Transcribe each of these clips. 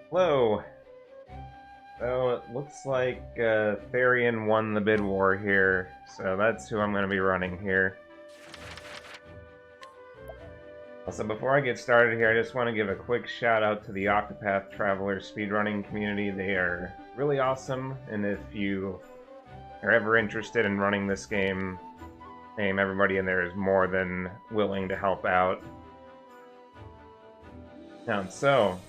Hello. So it looks like Therian won the bid war here, so that's who I'm going to be running here. Also, before I get started here, I just want to give a quick shout out to the Octopath Traveler speedrunning community. They are really awesome, and if you are ever interested in running this game, everybody in there is more than willing to help out. Now, so,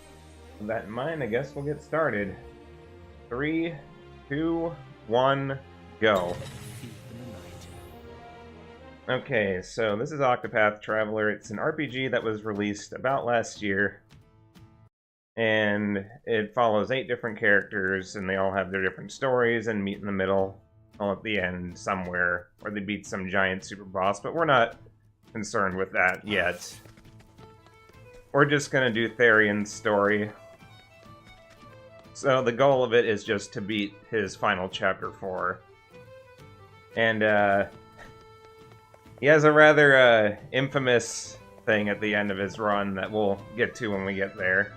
with that in mind, I guess we'll get started. 3, 2, 1, go. Okay, so this is Octopath Traveler. It's an RPG that was released about last year. And it follows 8 different characters, and they all have their different stories and meet in the middle, all at the end somewhere, where they beat some giant super boss, but we're not concerned with that yet. We're just gonna do Therian's story. So the goal of it is just to beat his final chapter 4. And he has a rather infamous thing at the end of his run that we'll get to when we get there.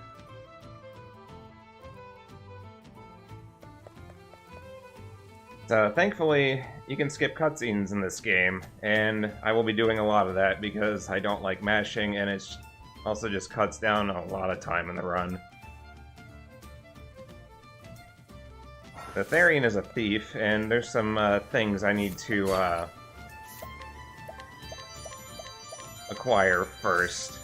So thankfully, you can skip cutscenes in this game, and I will be doing a lot of that because I don't like mashing, and it also just cuts down a lot of time in the run. The Therian is a thief, and there's some things I need to acquire first.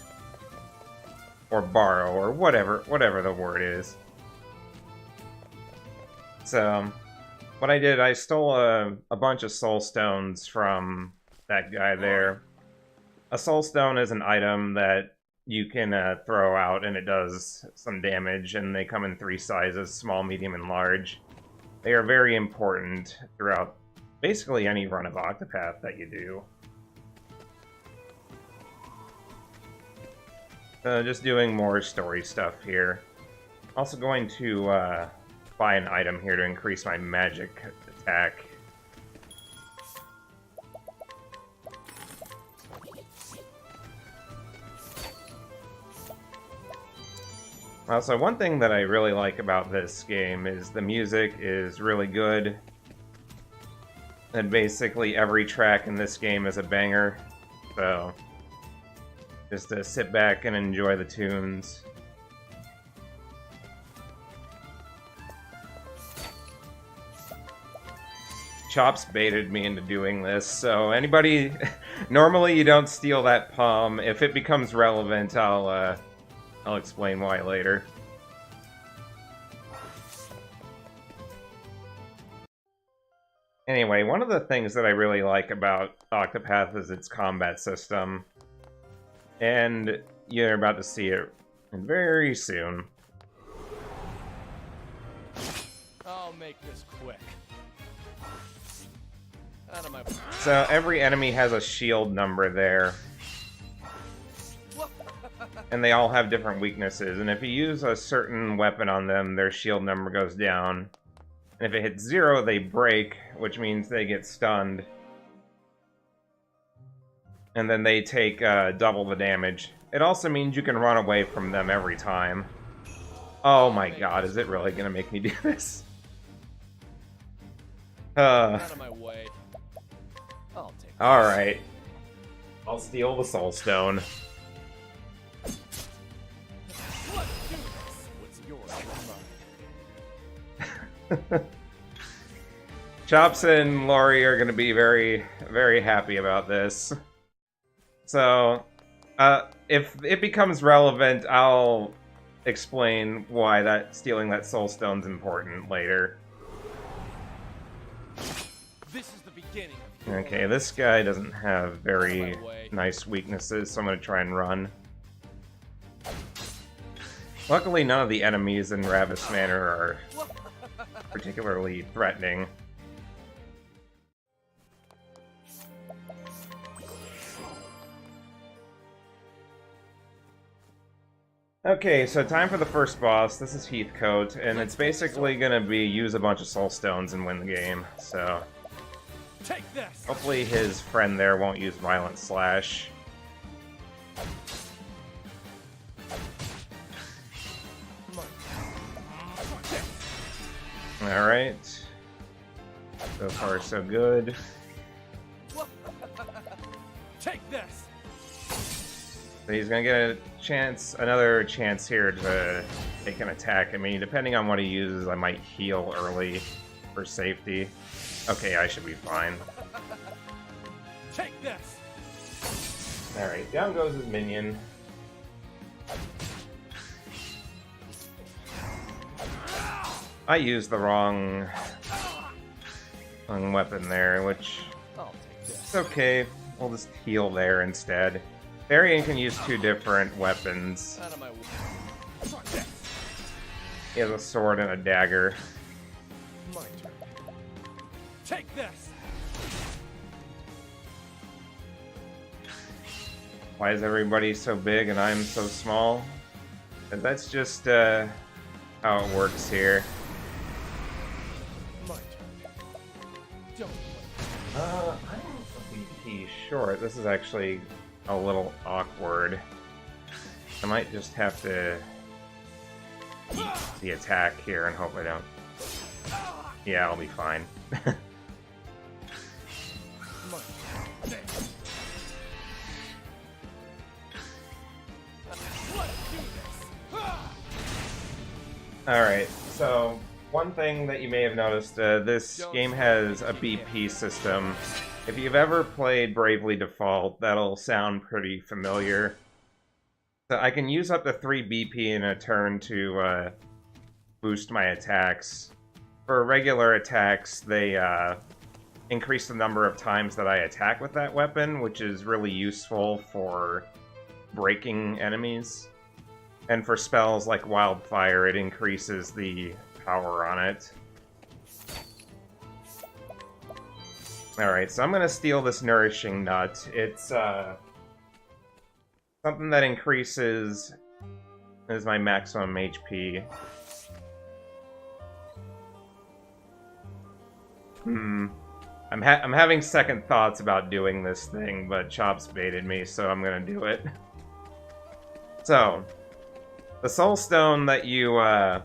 Or borrow, or whatever the word is. So, what I did, I stole a bunch of soul stones from that guy there. A soul stone is an item that you can throw out, and it does some damage, and they come in 3 sizes, small, medium, and large. They are very important throughout basically any run of Octopath that you do. Just doing more story stuff here. Also going to buy an item here to increase my magic attack. Also, one thing that I really like about this game is the music is really good. And basically every track in this game is a banger. So, just to sit back and enjoy the tunes. Chops baited me into doing this, so anybody... Normally you don't steal that palm. If it becomes relevant, I'll explain why later. Anyway, one of the things that I really like about Octopath is its combat system. And you're about to see it very soon. I'll make this quick. Out of my... So every enemy has a shield number there. And they all have different weaknesses, and if you use a certain weapon on them, their shield number goes down. And if it hits 0, they break, which means they get stunned. And then they take double the damage. It also means you can run away from them every time. Oh my god, is it really gonna make me do this? Out of my way. I'll take this. Alright. I'll steal the soul stone. Chops and Laurie are going to be very, very happy about this. So, if it becomes relevant, I'll explain why stealing that soul stone's important later. This is the beginning. Okay, this guy doesn't have very nice weaknesses, so I'm going to try and run. Luckily, none of the enemies in Ravis Manor are particularly threatening. Okay, so time for the first boss. This is Heathcote, and it's basically gonna be use a bunch of soul stones and win the game, so... Take this. Hopefully his friend there won't use Violent Slash. Alright. So far, so good. Take this. So he's gonna get a chance, another chance here to take an attack. I mean, depending on what he uses, I might heal early for safety. Okay, I should be fine. Take this. Alright, down goes his minion. I used the wrong weapon there, which I'll take this. is okay. We'll just heal there instead. Varian can use two different weapons. Out of my way. He has a sword and a dagger. My turn. Take this. Why is everybody so big and I'm so small? And that's just how it works here. My turn. Don't play. I'm a BP short. This is actually a little awkward. I might just have to eat the attack here and hope I don't. Yeah, I'll be fine. My turn. Let's do this. Alright, so one thing that you may have noticed, this game has a BP system. If you've ever played Bravely Default, that'll sound pretty familiar. So I can use up to 3 BP in a turn to boost my attacks. For regular attacks, they increase the number of times that I attack with that weapon, which is really useful for breaking enemies. And for spells like Wildfire, it increases the power on it. Alright, so I'm gonna steal this Nourishing Nut. It's something that increases is my maximum HP. I'm having second thoughts about doing this thing, but Chops baited me, so I'm gonna do it. So, the Soul Stone that you, the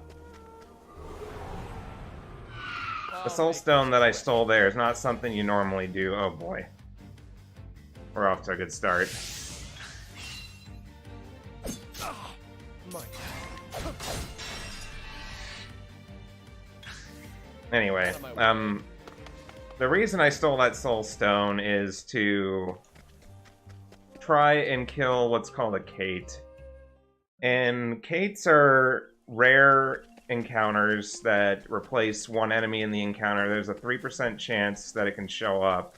Soul Stone that I stole there is not something you normally do. Oh boy. We're off to a good start. Anyway, the reason I stole that Soul Stone is to try and kill what's called a Kate. And Kates are rare encounters that replace one enemy in the encounter. There's a 3% chance that it can show up.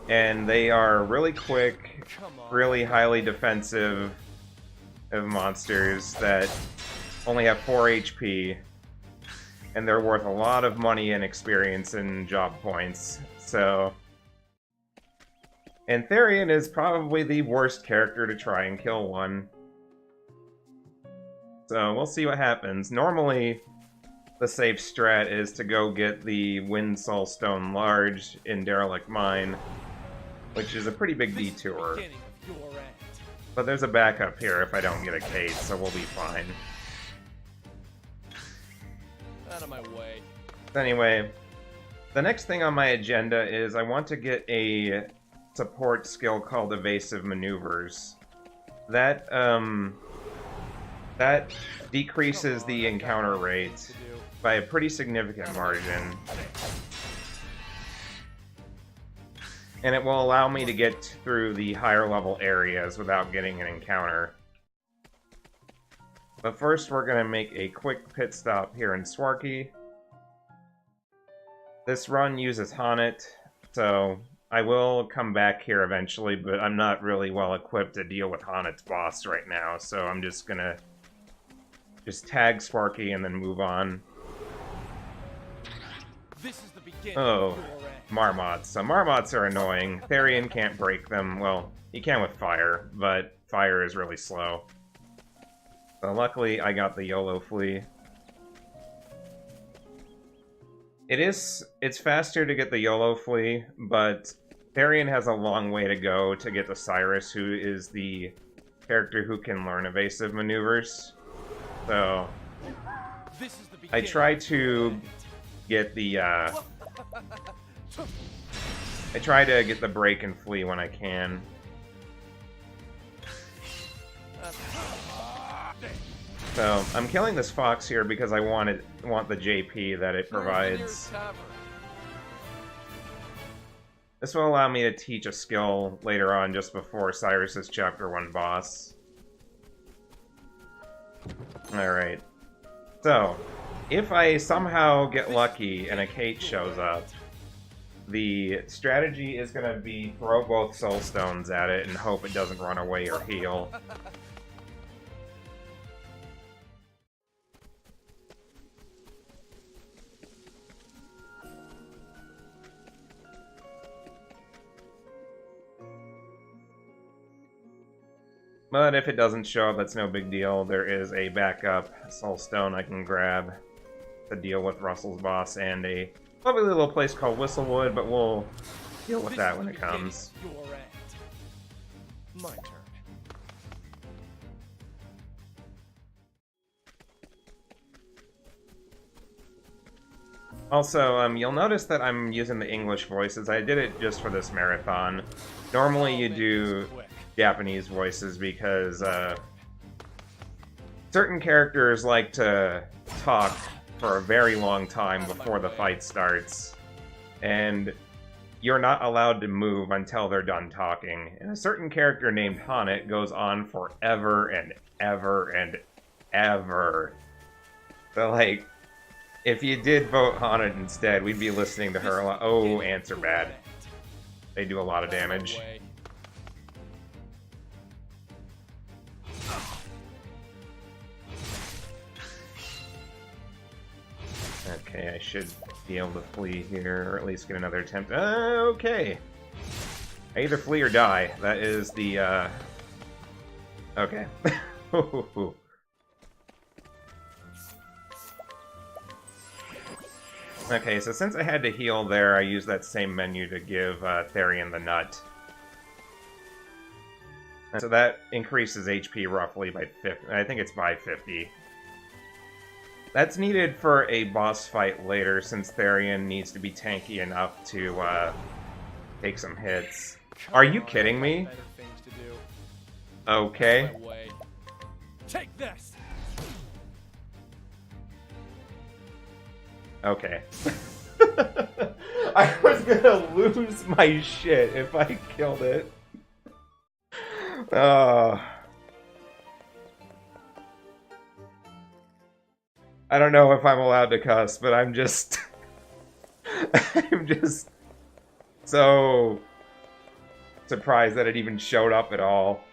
And they are really quick, really highly defensive monsters that only have 4 HP. And they're worth a lot of money and experience and job points. So, and Therian is probably the worst character to try and kill one. So we'll see what happens. Normally, the safe strat is to go get the Wind Soul Stone Large in Derelict Mine, which is a pretty big detour. But there's a backup here if I don't get a Kate, so we'll be fine. Out of my way. Anyway, the next thing on my agenda is I want to get a support skill called Evasive Maneuvers. That decreases the encounter rate by a pretty significant margin. And it will allow me to get through the higher level areas without getting an encounter. But first we're going to make a quick pit stop here in Swarky. This run uses Honnet, so I will come back here eventually, but I'm not really well equipped to deal with Honnet's boss right now, so I'm just gonna tag Swarky and then move on. This is the beginning. Oh, Marmots. So Marmots are annoying. Therian can't break them. Well, he can with fire, but fire is really slow. So luckily, I got the YOLO Flea. It's faster to get the YOLO Flea, but Therian has a long way to go to get to Cyrus, who is the character who can learn evasive maneuvers. So I try to get the, I try to get the break and flee when I can. So, I'm killing this fox here because I want the JP that it provides. This will allow me to teach a skill later on, just before Cyrus's Chapter 1 boss. Alright. So, if I somehow get lucky and a Kate shows up, the strategy is going to be throw both soul stones at it and hope it doesn't run away or heal. But if it doesn't show up, that's no big deal. There is a backup soul stone I can grab to deal with Russell's boss and a lovely little place called Whistlewood, but we'll deal with that when it comes. My turn. Also, you'll notice that I'm using the English voices. I did it just for this marathon. Normally you do Japanese voices because certain characters like to talk for a very long time before the fight starts, and you're not allowed to move until they're done talking. And a certain character named Hanet goes on forever and ever and ever. So, like, if you did vote Hanet instead, we'd be listening to her a lot. Oh, ants are bad. They do a lot of damage. Okay, I should be able to flee here, or at least get another attempt. Okay. I either flee or die. That is the, okay. Okay, so since I had to heal there, I used that same menu to give Therian the nut. And so that increases HP roughly by 50. I think it's by 50. That's needed for a boss fight later, since Therian needs to be tanky enough to take some hits. Are you kidding me? Okay. Take this. Okay. I was gonna lose my shit if I killed it. I don't know if I'm allowed to cuss, but I'm just... I'm just so surprised that it even showed up at all.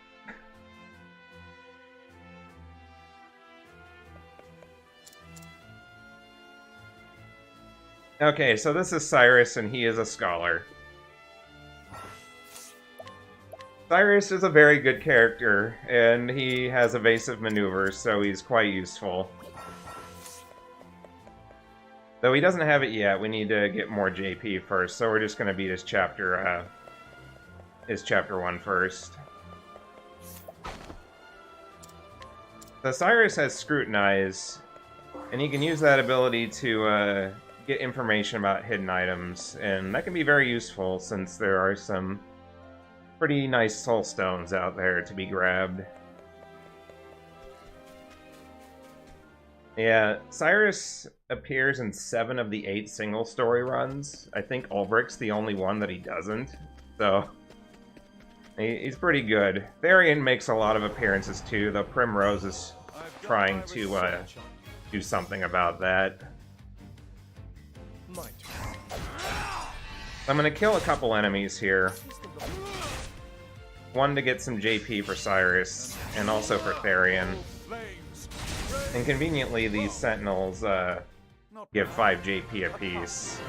Okay, so this is Cyrus, and he is a scholar. Cyrus is a very good character, and he has evasive maneuvers, so he's quite useful. Though he doesn't have it yet, we need to get more JP first, so we're just going to beat his chapter 1 first. So Cyrus has Scrutinize, and he can use that ability to get information about hidden items, and that can be very useful since there are some pretty nice soul stones out there to be grabbed. Yeah, Cyrus appears in 7 of the 8 single story runs. I think Ulbricht's the only one that he doesn't, so he's pretty good. Therian makes a lot of appearances too, though Primrose is trying to do something about that. I'm gonna kill a couple enemies here. One to get some JP for Cyrus, and also for Therian. And conveniently, these Sentinels give 5 JP apiece.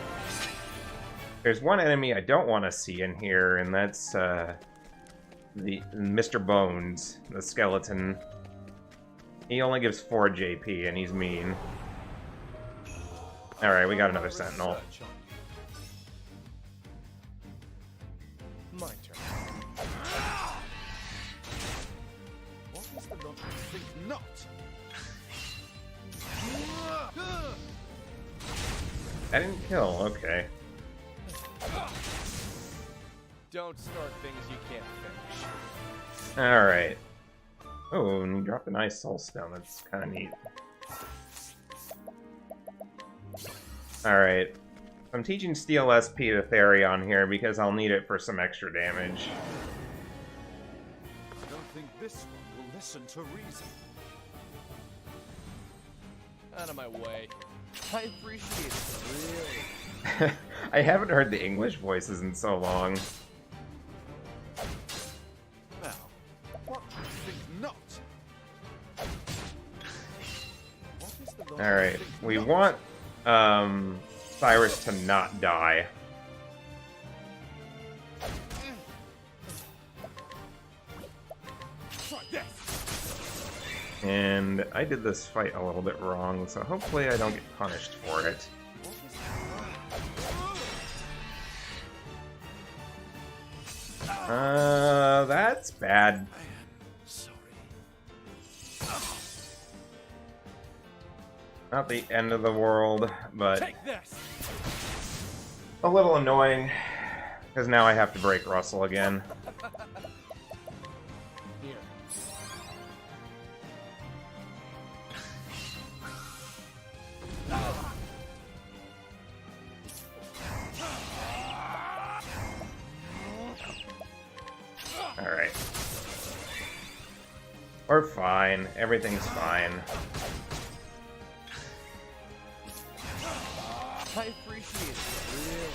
There's one enemy I don't want to see in here, and that's the Mr. Bones, the skeleton. He only gives 4 JP, and he's mean. Alright, we got another Sentinel. My turn. What is the logic? Think not. I didn't kill, okay. Don't start things you can't finish. Alright. Oh, and you dropped a nice soul stone. That's kind of neat. Alright. I'm teaching Steel SP to Therion here because I'll need it for some extra damage. I don't think this one will listen to reason. Out of my way. I appreciate it, really. I haven't heard the English voices in so long. Now, what do you think not? What is the logic Alright, of think we not? want Cyrus to not die. Try this. And I did this fight a little bit wrong, so hopefully I don't get punished for it. That's bad. I am sorry. Not the end of the world, but Take this. a little annoying, because now I have to break Russell again. Here. Alright. We're fine. Everything's fine. I appreciate it, really.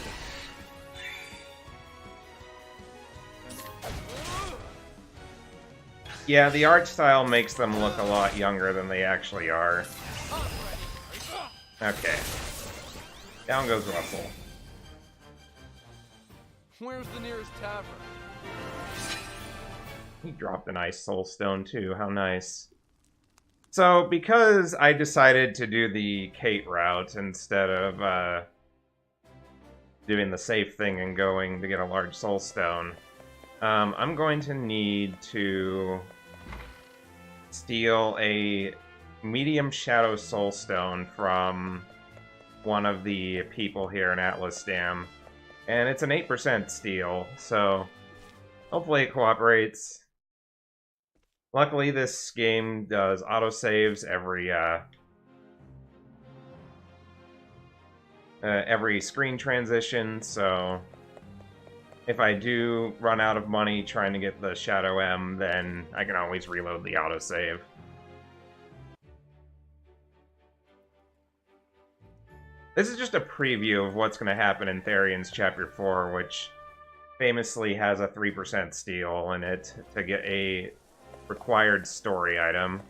Yeah, the art style makes them look a lot younger than they actually are. Okay. Down goes Russell. Where's the nearest tavern? He dropped a nice soul stone too, how nice. So, because I decided to do the Kate route instead of doing the safe thing and going to get a large soul stone, I'm going to need to steal a medium shadow soul stone from one of the people here in Atlas Dam. And it's an 8% steal, so hopefully it cooperates. Luckily, this game does autosaves every screen transition, so if I do run out of money trying to get the Shadow M, then I can always reload the autosave. This is just a preview of what's going to happen in Therion's Chapter 4, which famously has a 3% steal in it to get a required story item.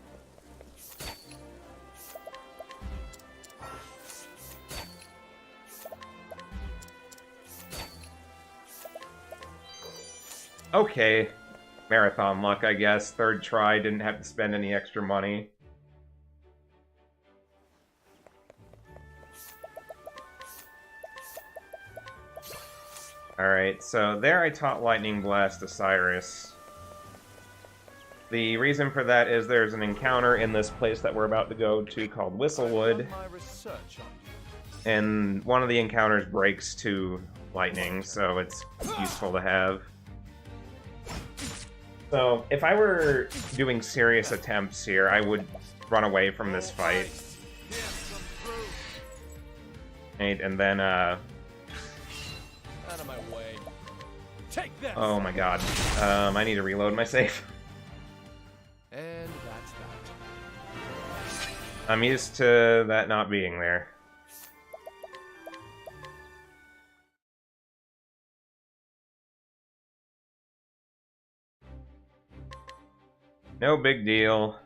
Okay, marathon luck, I guess. Third try, didn't have to spend any extra money. Alright, so there I taught Lightning Blast to Cyrus. The reason for that is there's an encounter in this place that we're about to go to called Whistlewood, I've done my research on you. and one of the encounters breaks to lightning, so it's useful to have. So, if I were doing serious attempts here, I would run away from this fight. And then, Out of my way. Take this. oh my god. I need to reload my save. And that's that. I'm used to that not being there. No big deal.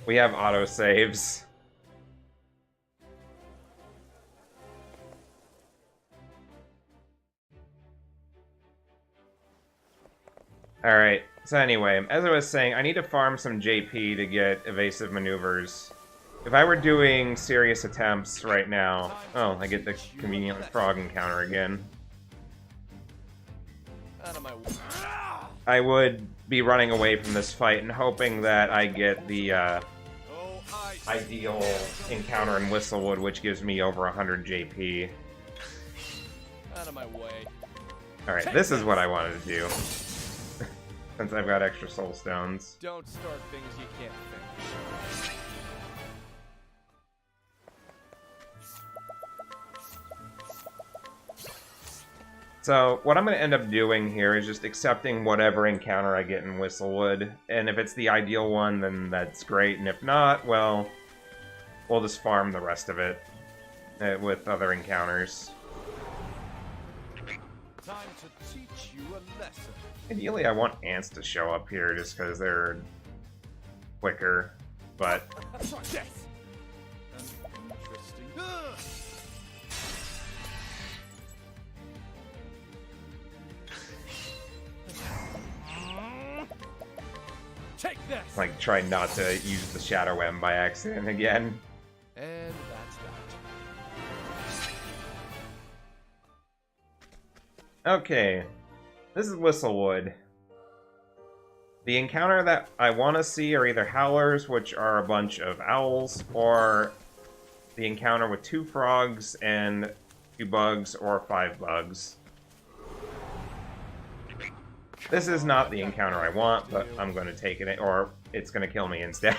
We have autosaves. Alright, so anyway, as I was saying, I need to farm some JP to get evasive maneuvers. If I were doing serious attempts right now... Oh, I get the convenient frog encounter again. Out of my way. I would be running away from this fight and hoping that I get the, Oh, ideal encounter in Whistlewood, which gives me over 100 JP. Out of my way. Alright, this is what I wanted to do. Since I've got extra soul stones. Don't start things you can't finish. So, what I'm going to end up doing here is just accepting whatever encounter I get in Whistlewood. And if it's the ideal one, then that's great. And if not, well, we'll just farm the rest of it with other encounters. Time to teach you a lesson. Ideally, I want ants to show up here just because they're quicker, but... Yes. Interesting. Take this. like, try not to use the Shadow M by accident again. And that's that. Okay, this is Whistlewood. The encounter that I want to see are either Howlers, which are a bunch of owls, or the encounter with 2 frogs and 2 bugs, or 5 bugs. This is not the encounter I want, but I'm going to take it, or it's going to kill me instead.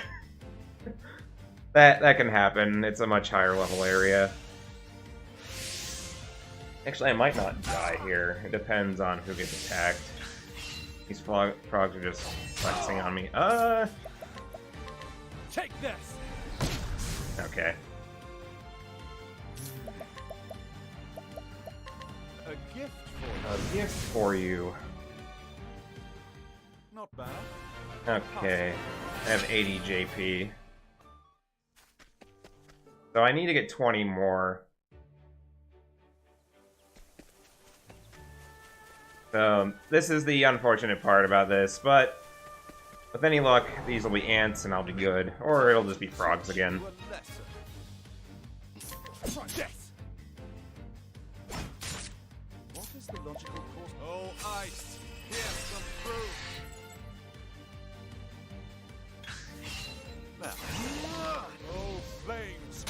That can happen. It's a much higher level area. Actually, I might not die here. It depends on who gets attacked. These frogs are just flexing on me. Take this. Okay. A gift for you. A gift for you. Not bad. Okay. I have 80 JP. So I need to get 20 more. So, this is the unfortunate part about this, but with any luck, these will be ants and I'll be good. Or it'll just be frogs again. Yes. What is the logical course? Oh, ice. Here's some proof. Now. Oh, flames.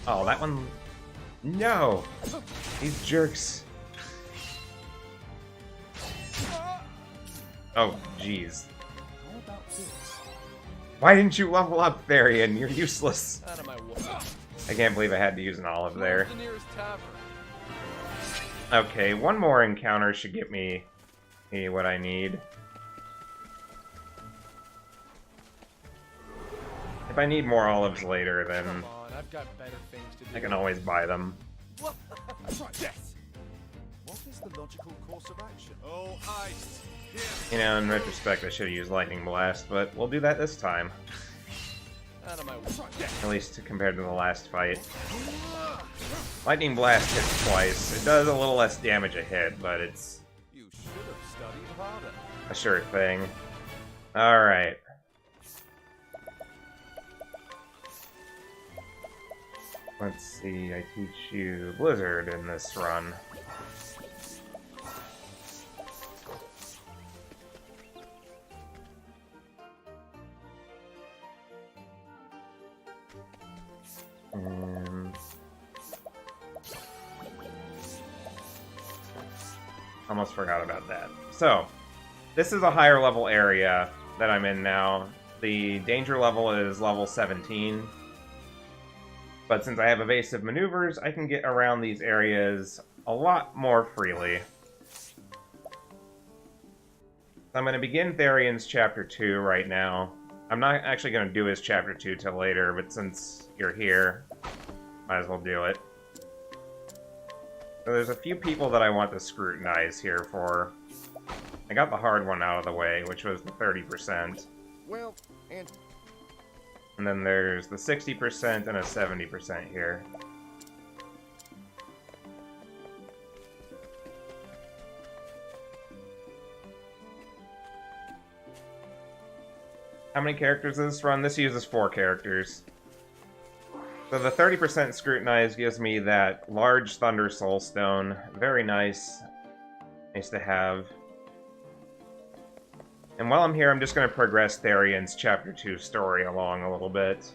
Oh, that one... No! These jerks. Oh, jeez. How about this? Why didn't you level up, Therian? You're useless. Out of my way. I can't believe I had to use an olive there. The nearest tavern. Okay, one more encounter should get me what I need. If I need more olives later, then Come on, I've got better things to do. I can always buy them. Yes. What is the logical course of action? Oh, ice. You know, in retrospect, I should have used Lightning Blast, but we'll do that this time. Out of my way. At least compared to the last fight. Lightning Blast hits twice. It does a little less damage a hit, but it's You should have studied harder. a sure thing. Alright. Let's see, I teach you Blizzard in this run. Almost forgot about that. So, this is a higher level area that I'm in now. The danger level is level 17. But since I have evasive maneuvers, I can get around these areas a lot more freely. So I'm going to begin Therian's Chapter 2 right now. I'm not actually going to do his Chapter 2 till later, but since you're here, might as well do it. So there's a few people that I want to scrutinize here for. I got the hard one out of the way, which was the 30%. Well, and And then there's the 60% and a 70% here. How many characters does this run? This uses 4 characters. So the 30% scrutinize gives me that large Thunder Soul Stone. Very nice. Nice to have. And while I'm here, I'm just going to progress Therian's Chapter 2 story along a little bit.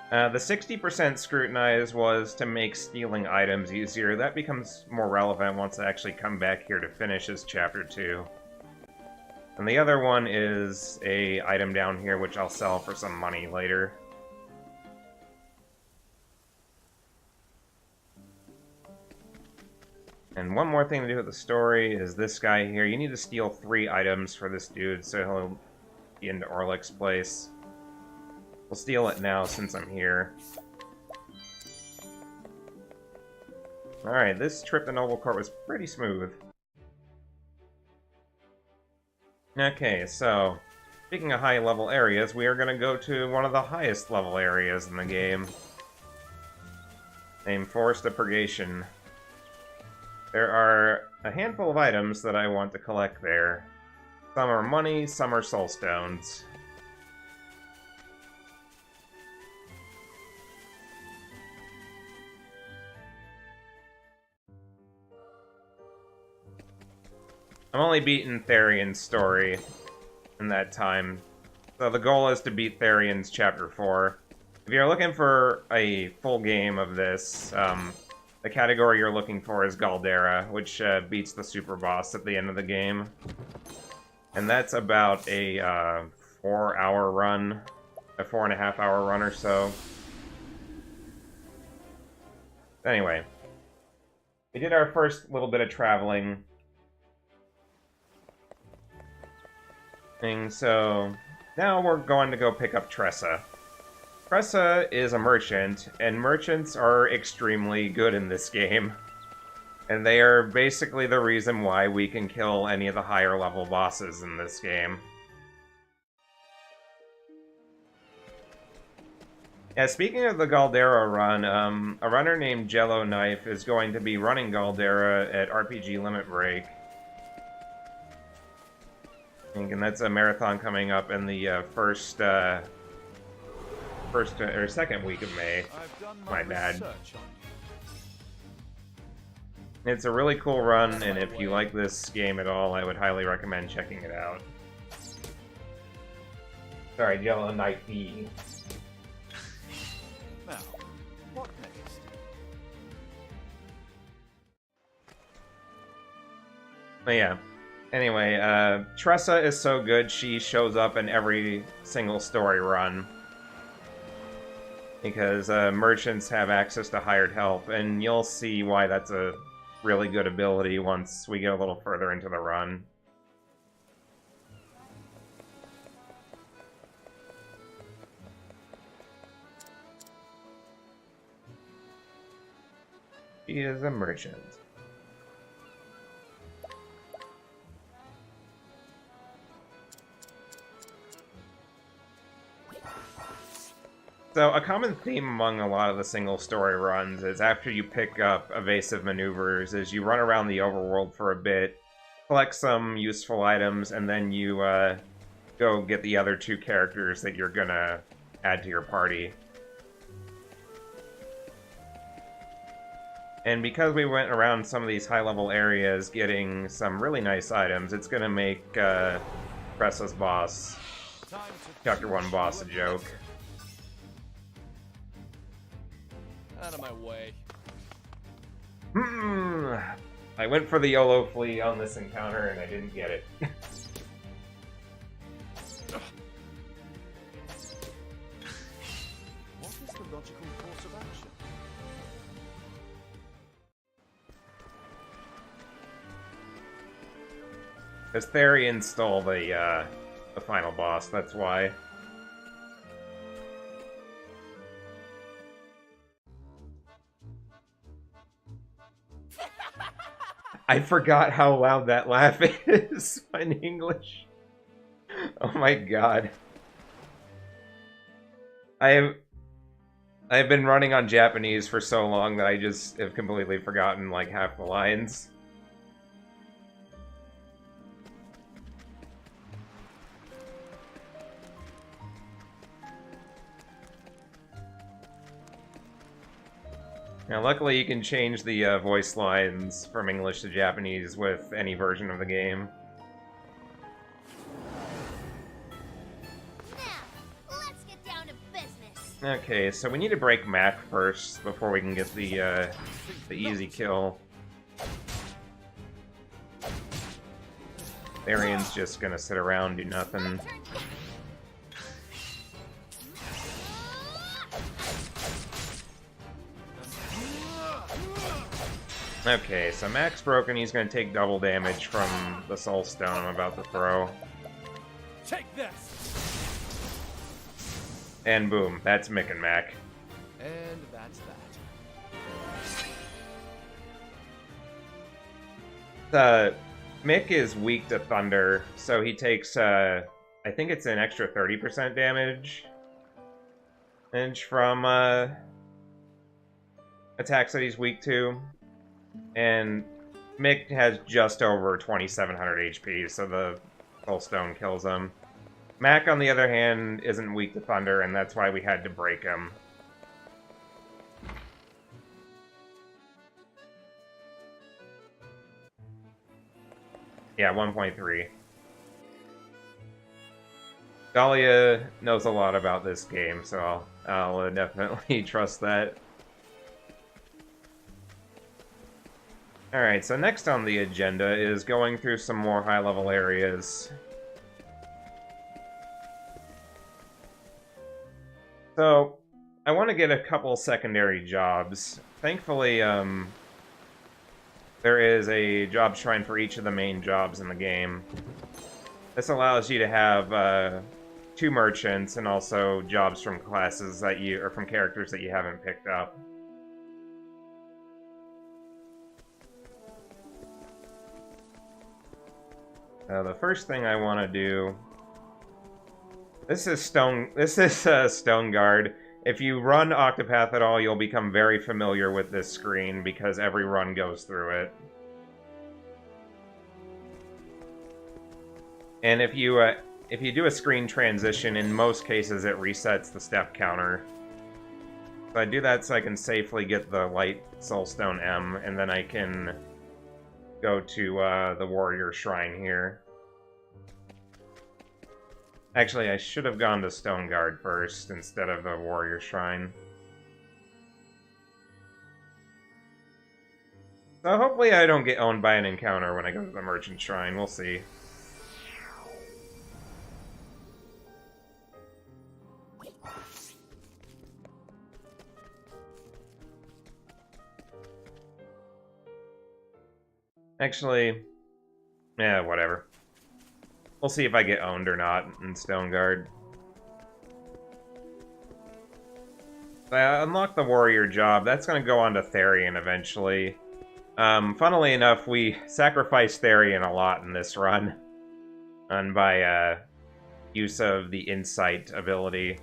The 60% scrutinize was to make stealing items easier. That becomes more relevant once I actually come back here to finish his Chapter 2. And the other one is a item down here which I'll sell for some money later. And one more thing to do with the story is this guy here. You need to steal 3 items for this dude so he'll be into Orlick's place. We'll steal it now since I'm here. Alright, this trip to Noble Court was pretty smooth. Okay, so, speaking of high-level areas, we are going to go to one of the highest-level areas in the game. Named Forest of Purgation. There are a handful of items that I want to collect there. Some are money, some are soul stones. I'm only beating Therian's story in that time. So the goal is to beat Therian's Chapter 4. If you're looking for a full game of this, the category you're looking for is Galdera, which beats the super boss at the end of the game. And that's about a 4-hour run, a 4.5-hour run or so. Anyway, we did our first little bit of traveling. So now we're going to go pick up Tressa. Tressa is a merchant, and merchants are extremely good in this game. And they are basically the reason why we can kill any of the higher level bosses in this game. Yeah, speaking of the Galdera run, a runner named Jello Knife is going to be running Galdera at RPG Limit Break. And that's a marathon coming up in the second week of May. My bad. It's a really cool run, and if you like this game at all, I would highly recommend checking it out. Sorry, Jello Knife B. Now, what next? But yeah. Anyway, Tressa is so good, she shows up in every single story run. Because merchants have access to hired help, and you'll see why that's a really good ability once we get a little further into the run. She is a merchant. So, a common theme among a lot of the single story runs is after you pick up evasive maneuvers is you run around the overworld for a bit, collect some useful items, and then you go get the other 2 characters that you're gonna add to your party. And because we went around some of these high-level areas getting some really nice items, it's gonna make Tressa's boss, Chapter 1 boss, a joke. Out of my way. I went for the YOLO flee on this encounter and I didn't get it. What is the logical course of action? Because Therian stole the final boss, that's why. I forgot how loud that laugh is in English. Oh my god. I've been running on Japanese for so long that I just have completely forgotten like half the lines. Now, luckily, you can change the voice lines from English to Japanese with any version of the game. Now, let's get down to business. Okay, so we need to break Mac first before we can get the easy kill. Therian's just gonna sit around, do nothing. Okay, so Mac's broken. He's gonna take double damage from the Soul Stone I'm about to throw. Take this! And boom, that's Mick and Mac. And that's that. Mick is weak to Thunder, so he takes, I think it's an extra 30% damage from, attacks that he's weak to. And Mick has just over 2,700 HP, so the Soul Stone kills him. Mac, on the other hand, isn't weak to Thunder, and that's why we had to break him. Yeah, 1.3. Dahlia knows a lot about this game, so I'll definitely trust that. Alright, so next on the agenda is going through some more high-level areas. So, I want to get a couple secondary jobs. Thankfully, there is a job shrine for each of the main jobs in the game. This allows you to have 2 merchants and also jobs from classes that you, or from characters that you haven't picked up. The first thing I want to do. This is Stone Guard. If you run Octopath at all, you'll become very familiar with this screen because every run goes through it. And if you do a screen transition, in most cases it resets the step counter. So I do that so I can safely get the Light Soulstone M, and then I can go to the Warrior Shrine here. Actually, I should have gone to Stone Guard first instead of the Warrior Shrine. So hopefully I don't get owned by an encounter when I go to the Merchant Shrine. We'll see. Actually, yeah, whatever. We'll see if I get owned or not in Stone Guard. I unlocked the Warrior job. That's going to go on to Therian eventually. Funnily enough, we sacrificed Therian a lot in this run. And by use of the Insight ability.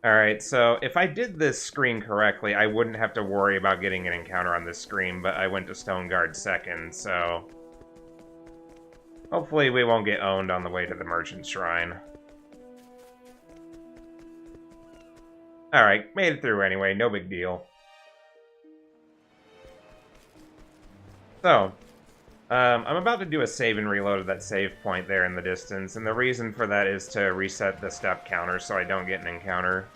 Alright, so if I did this screen correctly, I wouldn't have to worry about getting an encounter on this screen, but I went to Stone Guard second, so hopefully we won't get owned on the way to the Merchant Shrine. Alright, made it through anyway, no big deal. So, I'm about to do a save and reload of that save point there in the distance, and the reason for that is to reset the step counter so I don't get an encounter.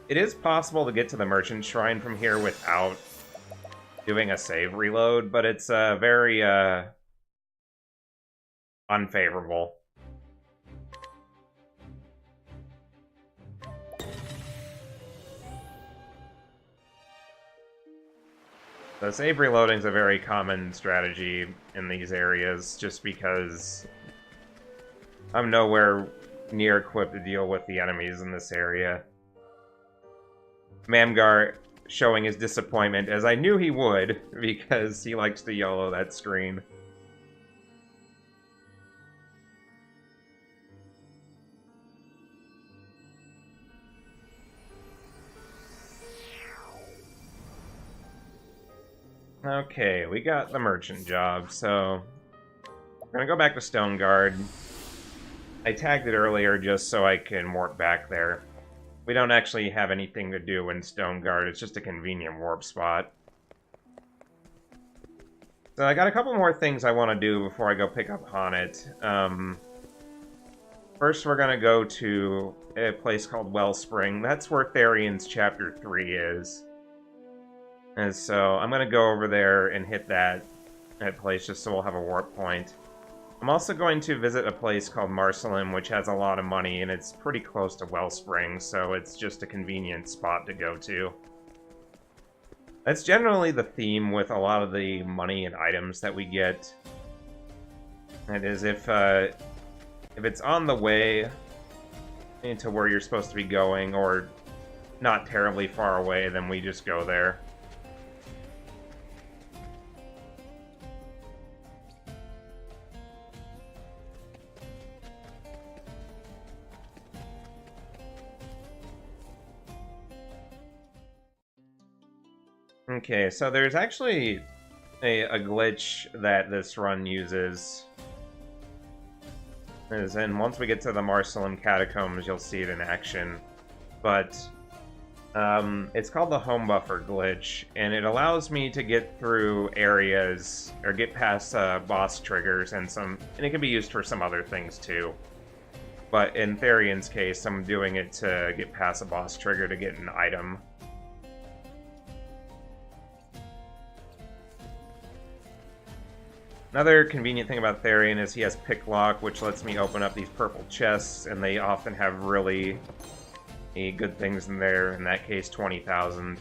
It is possible to get to the Merchant Shrine from here without doing a save reload, but it's very unfavorable. The save reloading is a very common strategy in these areas, just because I'm nowhere near equipped to deal with the enemies in this area. Mamgar showing his disappointment, as I knew he would, because he likes to YOLO that screen. Okay, we got the merchant job, so we're gonna go back to Stone Guard. I tagged it earlier just so I can warp back there. We don't actually have anything to do in Stoneguard, it's just a convenient warp spot. So I got a couple more things I want to do before I go pick up Honnet. First we're going to go to a place called Wellspring. That's where Therian's Chapter 3 is. And so I'm going to go over there and hit that place just so we'll have a warp point. I'm also going to visit a place called Marcelim, which has a lot of money, and it's pretty close to Wellspring, so it's just a convenient spot to go to. That's generally the theme with a lot of the money and items that we get. That is, if it's on the way into where you're supposed to be going, or not terribly far away, then we just go there. Okay, so there's actually a glitch that this run uses. As in, once we get to the Marcelim Catacombs, you'll see it in action. But it's called the Home Buffer glitch, and it allows me to get through areas, or get past boss triggers, and it can be used for some other things too. But in Therian's case, I'm doing it to get past a boss trigger to get an item. Another convenient thing about Therian is he has Picklock, which lets me open up these purple chests, and they often have really good things in there, in that case 20,000.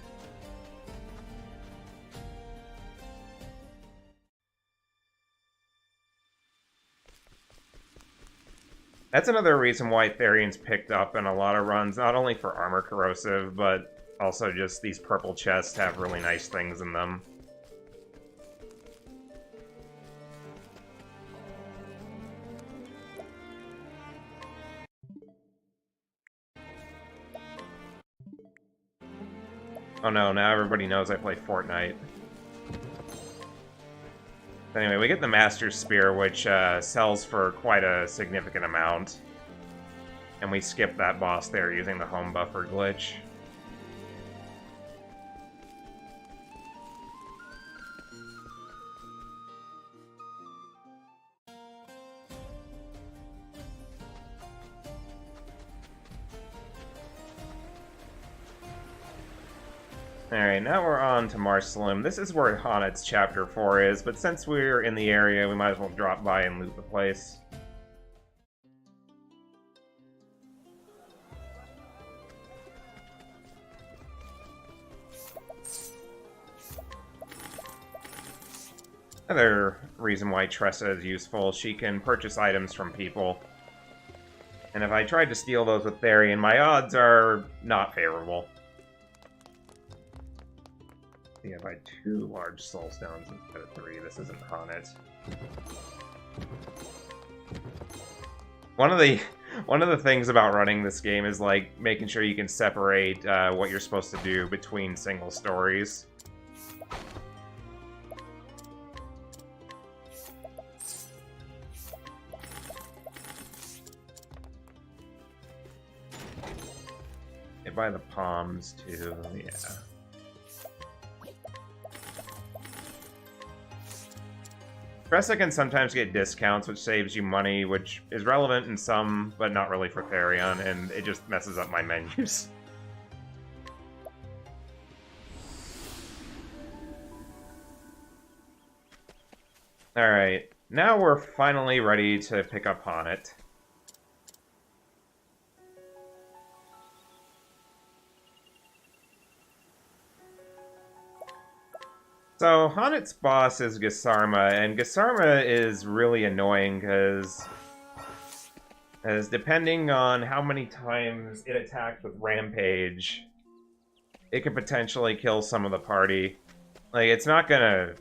That's another reason why Therian's picked up in a lot of runs, not only for armor corrosive, but also just these purple chests have really nice things in them. Oh no, now everybody knows I play Fortnite. Anyway, we get the Master's Spear, which sells for quite a significant amount. And we skip that boss there using the Home Buffer glitch. Alright, now we're on to Marcelim. This is where Honnet's Chapter 4 is, but since we're in the area, we might as well drop by and loot the place. Another reason why Tressa is useful, she can purchase items from people. And if I tried to steal those with Therian, my odds are not favorable. Yeah, if I had 2 large soul stones instead of 3, this isn't Honnet. One of the things about running this game is like making sure you can separate what you're supposed to do between single stories. Get by the palms too, yeah. Tressa can sometimes get discounts, which saves you money, which is relevant in some, but not really for Therion, and it just messes up my menus. Alright, now we're finally ready to pick up Honnet. So, Honnet's boss is Gisarma, and Gisarma is really annoying because depending on how many times it attacks with Rampage, it could potentially kill some of the party. Like, it's not gonna...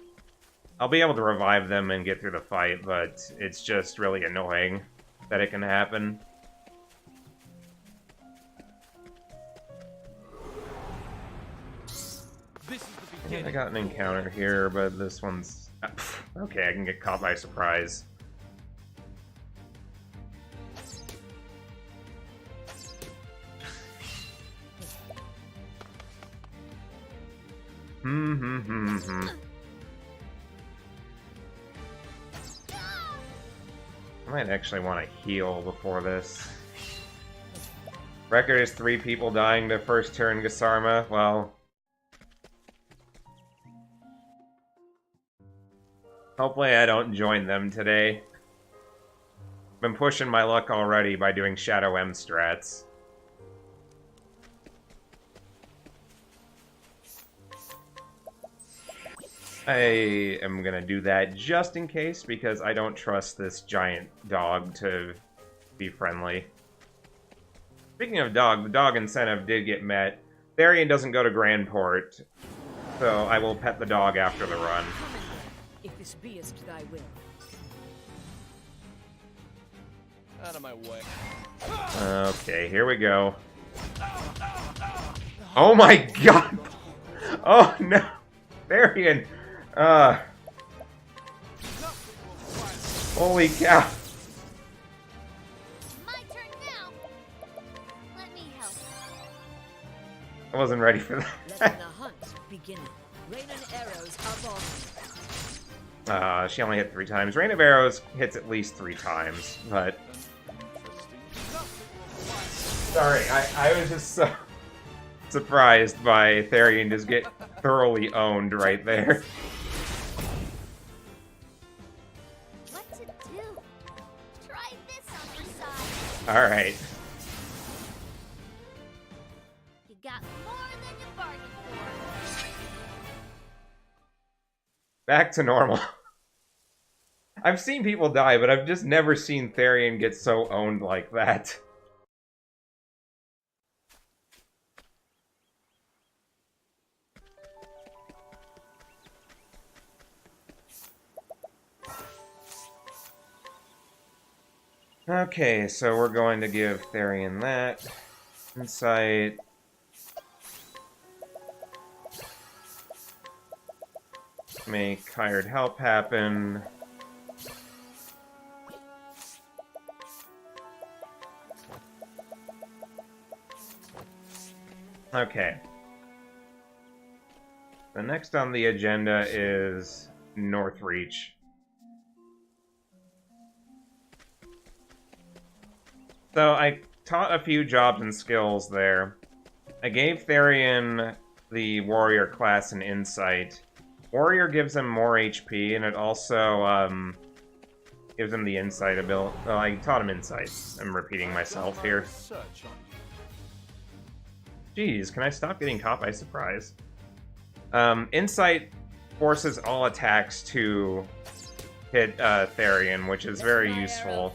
I'll be able to revive them and get through the fight, but it's just really annoying that it can happen. I got an encounter here, but this one's... Okay, I can get caught by surprise. I might actually want to heal before this. Record is 3 people dying to first turn Gasarma. Well, hopefully I don't join them today. Been pushing my luck already by doing Shadow M strats. I am gonna do that just in case, because I don't trust this giant dog to be friendly. Speaking of dog, the dog incentive did get met. Therian doesn't go to Grandport, so I will pet the dog after the run. If this beest thy will. Out of my way. Okay, here we go. Oh my god! Oh no! Therian! Holy cow! My turn now. Let me help. I wasn't ready for Let that. the hunt begin. Rain and arrows up on. She only hit 3 times. Rain of Arrows hits at least 3 times, but... Sorry, I was just so surprised by Therian just get thoroughly owned right there. What to do? Try this on your side. Alright. You got more than you bargained for. Back to normal. I've seen people die, but I've just never seen Therian get so owned like that. Okay, so we're going to give Therian that. Insight. Make hired help happen. Okay. The next on the agenda is Northreach. So I taught a few jobs and skills there. I gave Therian the warrior class and insight. Warrior gives him more HP, and it also gives him the insight ability. Well, I taught him insight. I'm repeating myself here. Jeez, can I stop getting caught by surprise? Insight forces all attacks to hit Therian, which is very useful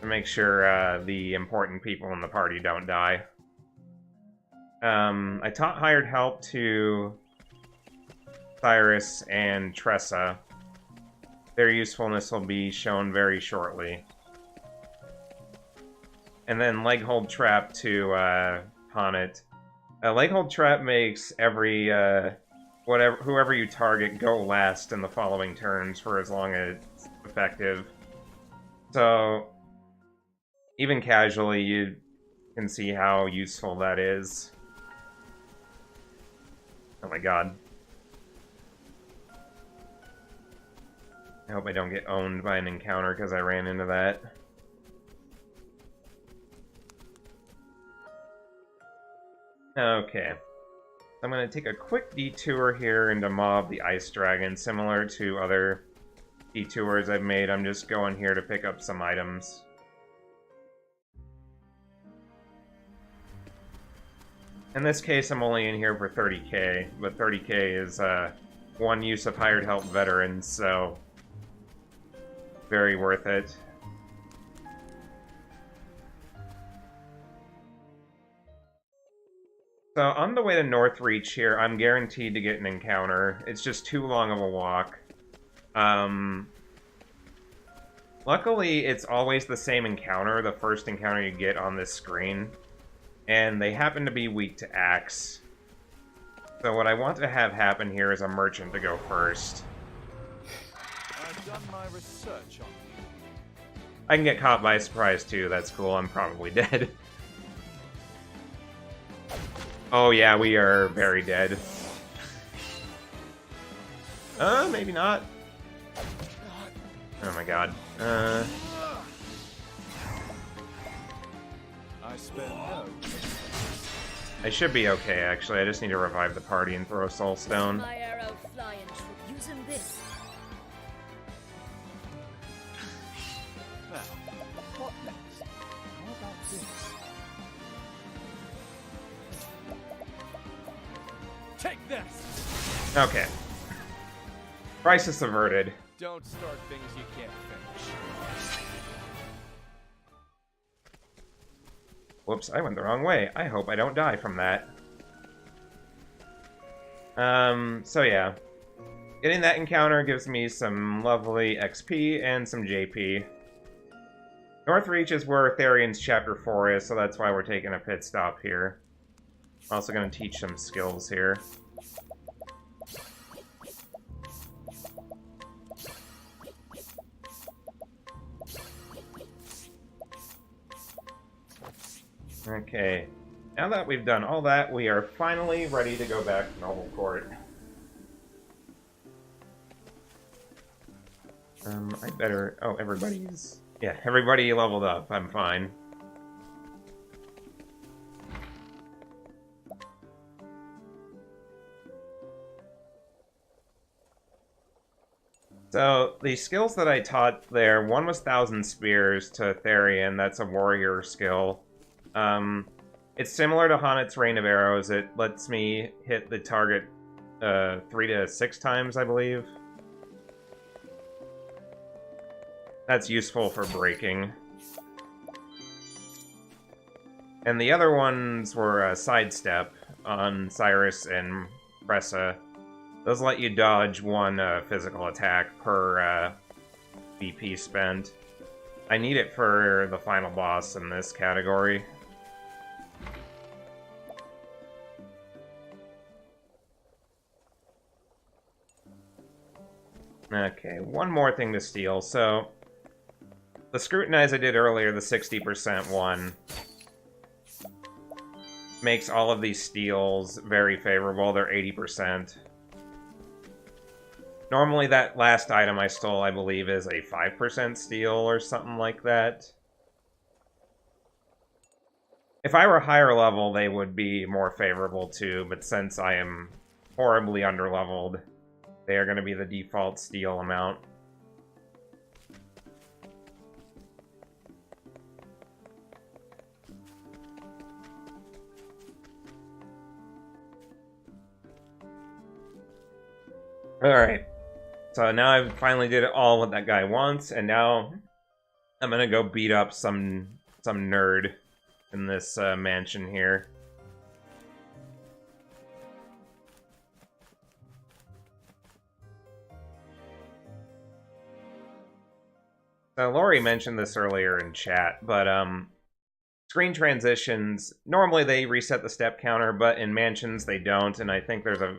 to make sure the important people in the party don't die. I taught hired help to Cyrus and Tressa. Their usefulness will be shown very shortly. And then leg hold trap to Honnet. Leg hold trap makes every whoever you target go last in the following turns for as long as it's effective. So even casually, you can see how useful that is. Oh my god. I hope I don't get owned by an encounter because I ran into that. Okay. I'm going to take a quick detour here into Mob the Ice Dragon. Similar to other detours I've made, I'm just going here to pick up some items. In this case, I'm only in here for 30k, but 30k is one use of hired help veterans, so very worth it. So on the way to Northreach here, I'm guaranteed to get an encounter. It's just too long of a walk. Luckily, it's always the same encounter, the first encounter you get on this screen. And they happen to be weak to Axe. So what I want to have happen here is a merchant to go first. I've done my research on you. I can get caught by surprise too, that's cool, I'm probably dead. Oh yeah, we are very dead. Maybe not. Oh my god. I spend no. I should be okay, actually. I just need to revive the party and throw a soul stone. My arrow flying through. Using this. Now, what next? How about this? Take this! Okay. Crisis averted. Don't start things you can't finish. Whoops, I went the wrong way. I hope I don't die from that. So yeah. Getting that encounter gives me some lovely XP and some JP. Northreach is where Therian's Chapter 4 is, so that's why we're taking a pit stop here. I'm also going to teach some skills here. Okay, now that we've done all that, we are finally ready to go back to Noble Court. I better... Oh, everybody's... Yeah, everybody leveled up. I'm fine. So, the skills that I taught there, one was Thousand Spears to Therian. That's a warrior skill. It's similar to Hanet's Rain of Arrows. It lets me hit the target 3 to 6 times, I believe. That's useful for breaking. And the other ones were Sidestep on Cyrus and Pressa. Those let you dodge one physical attack per BP spent. I need it for the final boss in this category. Okay, one more thing to steal. So, the Scrutinize I did earlier, the 60% one, makes all of these steals very favorable. They're 80%. Normally that last item I stole, I believe, is a 5% steal or something like that. If I were higher level, they would be more favorable too, but since I am horribly underleveled, they are going to be the default steal amount. Alright. So now I've finally did all what that guy wants, and now I'm gonna go beat up some nerd in this mansion here. Lori mentioned this earlier in chat, but screen transitions, normally they reset the step counter, but in mansions they don't, and I think there's a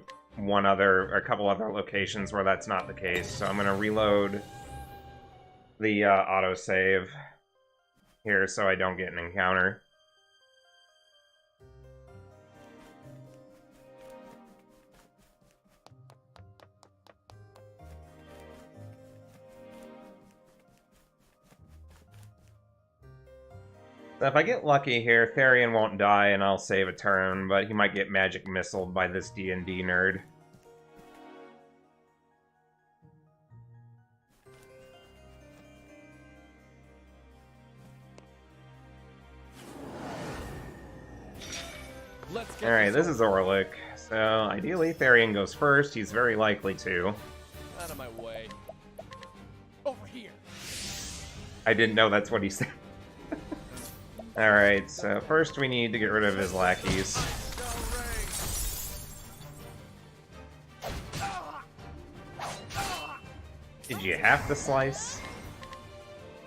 couple other locations where that's not the case. So I'm gonna reload the autosave here so I don't get an encounter. So if I get lucky here, Therian won't die and I'll save a turn, but he might get magic missiled by this D&D nerd. Alright, this is Orlick. So, ideally, Therian goes first. He's very likely to. Out of my way. Over here. I didn't know that's what he said. Alright, so first we need to get rid of his lackeys. Did you have to slice?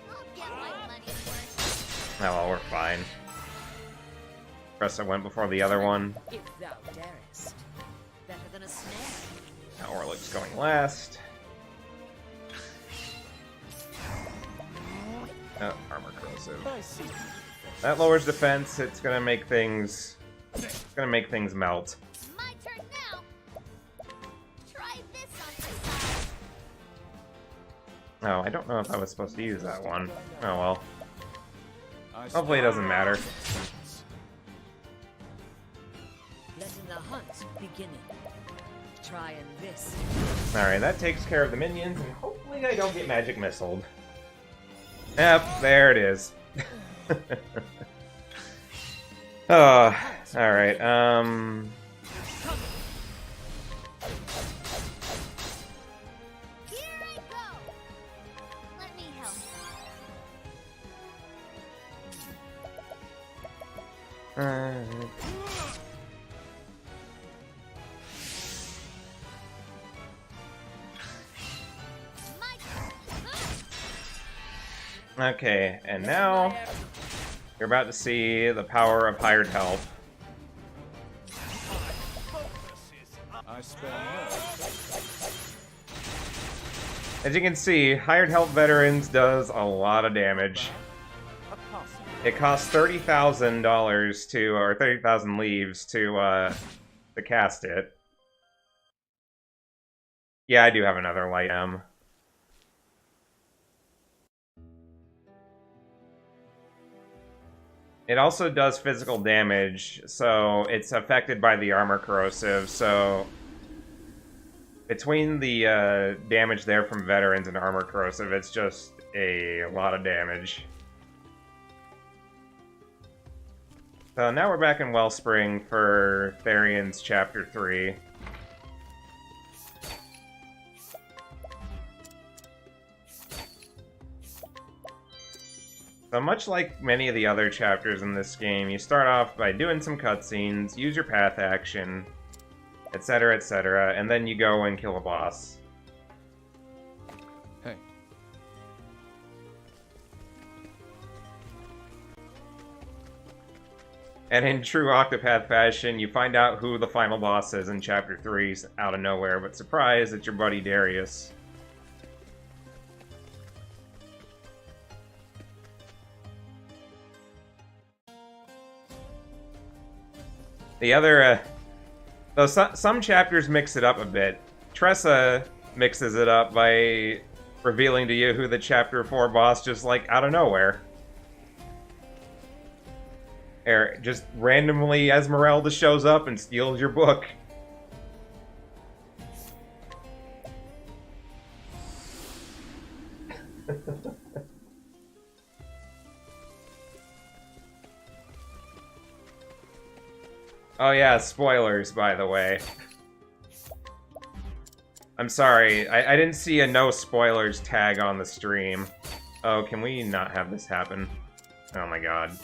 I'll get my money's worth. Oh well, we're fine. Pressa went before the other one. If thou darest. Better than a snare. Now Orlick's going last. Oh, armor corrosive. I see. That lowers defense. It's gonna make things melt. My turn now. Try this on the side. Oh, I don't know if I was supposed to use that one. Oh well. I Hopefully it doesn't matter. Letting the hunt begin. Trying this. Alright, that takes care of the minions, and hopefully I don't get magic missiled. Yep, there it is. Oh, alright, Here I go. Let me help. My Okay, and now you're about to see the power of hired help. I spare no. As you can see, hired help veterans does a lot of damage. A passing. It costs $30,000 to, or 30,000 leaves to cast it. Yeah, I do have another light M. It also does physical damage, so it's affected by the armor corrosive, so between the damage there from veterans and armor corrosive, it's just a lot of damage. So now we're back in Wellspring for Therian's Chapter 3. So much like many of the other chapters in this game, you start off by doing some cutscenes, use your path action, etc., and then you go and kill a boss. Hey. And in true Octopath fashion, you find out who the final boss is in Chapter 3 out of nowhere, but surprise, it's your buddy Darius. The other, though some chapters mix it up a bit. Tressa mixes it up by revealing to you who the Chapter 4 boss just, like, out of nowhere. Just randomly Esmeralda shows up and steals your book. Oh yeah, spoilers, by the way. I'm sorry, I didn't see a no spoilers tag on the stream. Oh, can we not have this happen? Oh my god.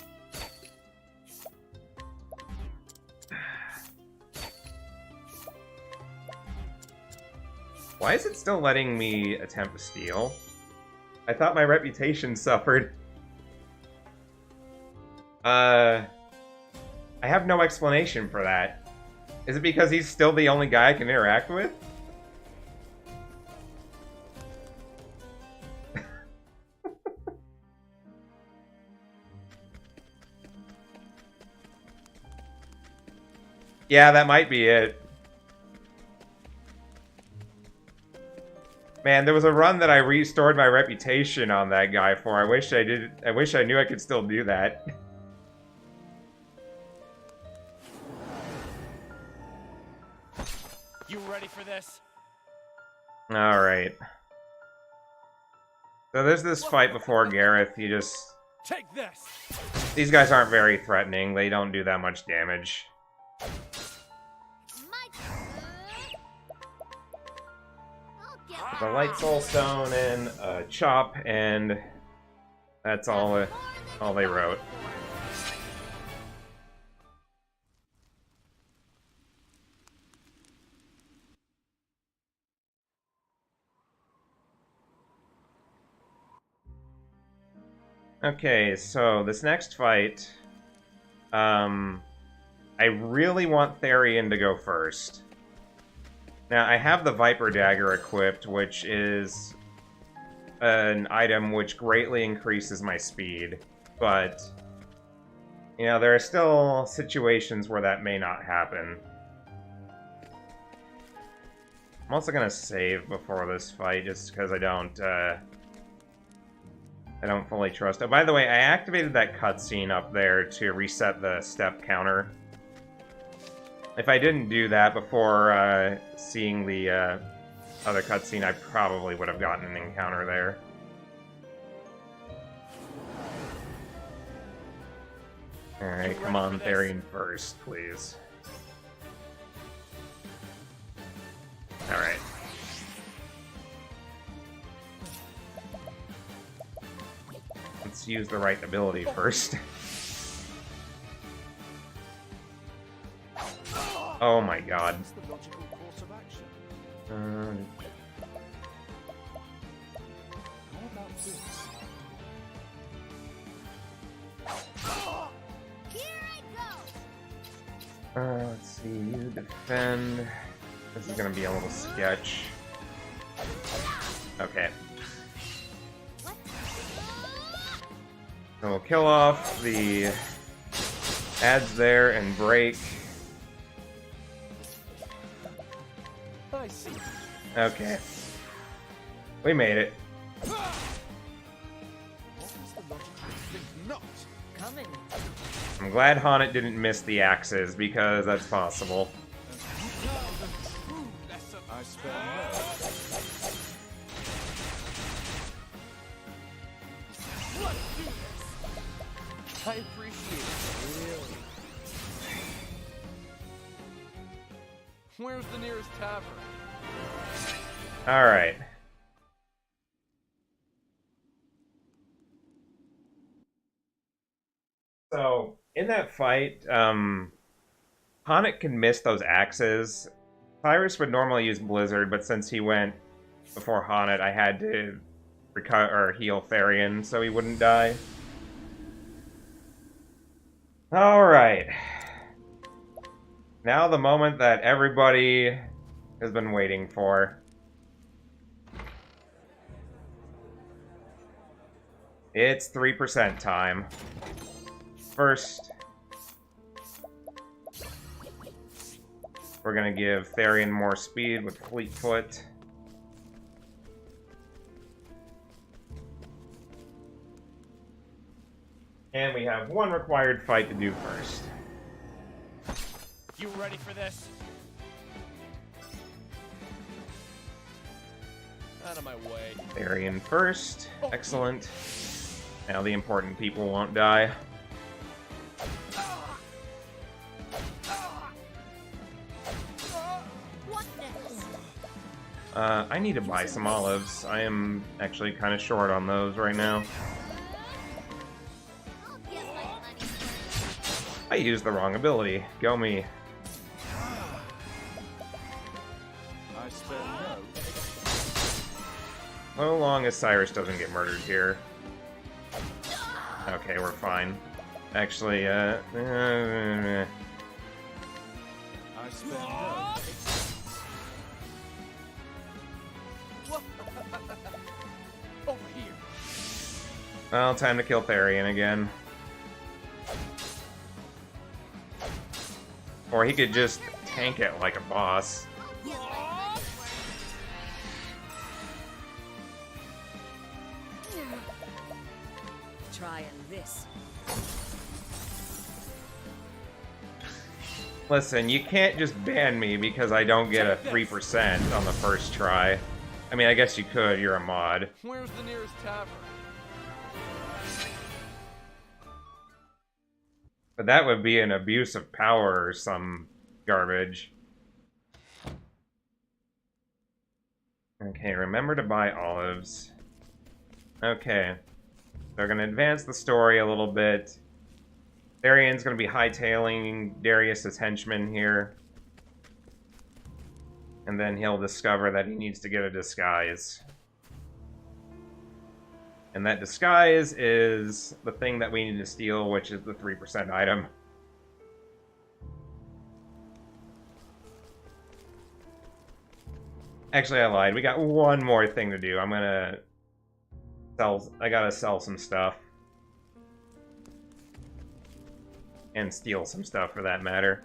Why is it still letting me attempt to steal? I thought my reputation suffered. I have no explanation for that. Is it because he's still the only guy I can interact with? Yeah, that might be it. Man, there was a run that I restored my reputation on that guy for. I wish I knew I could still do that. You ready for this? Alright. So there's this fight before Gareth. You just... Take this. These guys aren't very threatening. They don't do that much damage. My I'll get The Light Soul Stone and a Chop, and that's all they wrote. Okay, so this next fight, I really want Therian to go first. Now, I have the Viper Dagger equipped, which is an item which greatly increases my speed, but, you know, there are still situations where that may not happen. I'm also gonna save before this fight, just because I don't I don't fully trust. Oh, by the way, I activated that cutscene up there to reset the step counter. If I didn't do that before seeing the other cutscene, I probably would have gotten an encounter there. Alright, come on, Therian first, please. Alright. Let's use the right ability first. Oh my god. What's the logical course of action? How about this? Here I go. Let's see, you defend. This is gonna be a little sketch. Okay. So we'll kill off the ads there and break. I see. Okay. We made it. What is the logical thing not? Coming. I'm glad Haunted didn't miss the axes, because that's possible. I spell no. I appreciate it. Really. Where's the nearest tavern? Alright. So, in that fight, Haunted can miss those axes. Cyrus would normally use Blizzard, but since he went before Haunted, I had to heal Therian so he wouldn't die. Alright. Now the moment that everybody has been waiting for. It's 3% time. First, we're gonna give Therian more speed with Fleetfoot. And we have one required fight to do first. You ready for this? Out of my way. Therian first. Excellent. Now the important people won't die. What next? I need to buy some olives. I am actually kind of short on those right now. I'll get my money first. I used the wrong ability. Go me. I spell no. So long as Cyrus doesn't get murdered here. Okay, we're fine. Actually, I spell no. Over here. well, time to kill Therian again. Or he could just tank it like a boss. Trying this. Listen, you can't just ban me because I don't get a 3% on the first try. I mean, I guess you could, you're a mod. Where's the nearest tavern? But that would be an abuse of power or some garbage. Okay, remember to buy olives. Okay. They're going to advance the story a little bit. Therian's going to be hightailing Darius's henchmen here. And then he'll discover that he needs to get a disguise. And that disguise is the thing that we need to steal, which is the 3% item. Actually, I lied. We got one more thing to do. I'm gonna sell... I gotta sell some stuff. And steal some stuff, for that matter.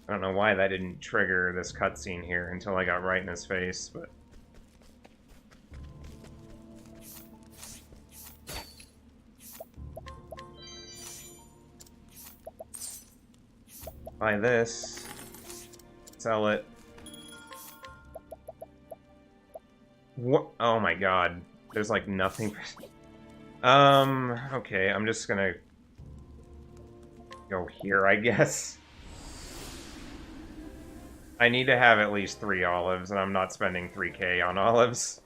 I don't know why that didn't trigger this cutscene here until I got right in his face, but... Buy this. Sell it. What? Oh my god. There's like nothing. Okay, I'm just gonna go here, I guess. I need to have at least 3 olives, and I'm not spending 3k on olives.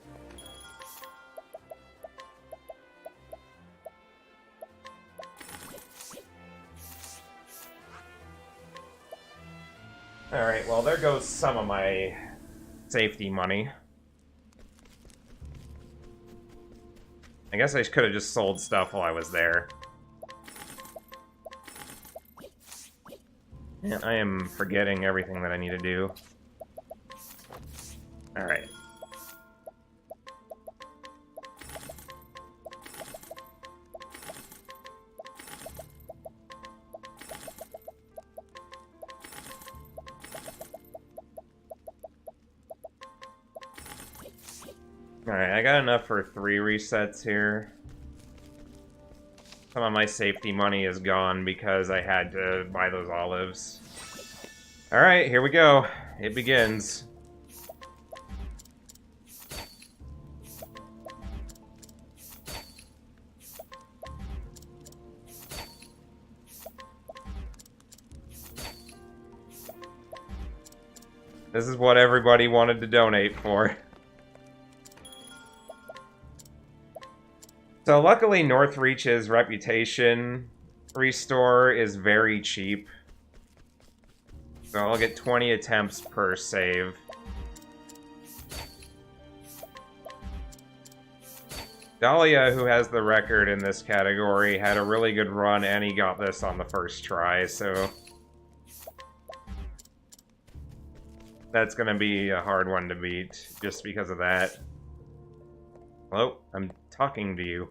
Alright, well, there goes some of my safety money. I guess I could have just sold stuff while I was there. Yeah, I am forgetting everything that I need to do. Alright. Alright, I got enough for 3 resets here. Some of my safety money is gone because I had to buy those olives. Alright, here we go. It begins. This is what everybody wanted to donate for. So luckily Northreach's reputation restore is very cheap. So I'll get 20 attempts per save. Dahlia, who has the record in this category, had a really good run and he got this on the first try, so that's gonna be a hard one to beat just because of that. Hello? I'm talking to you.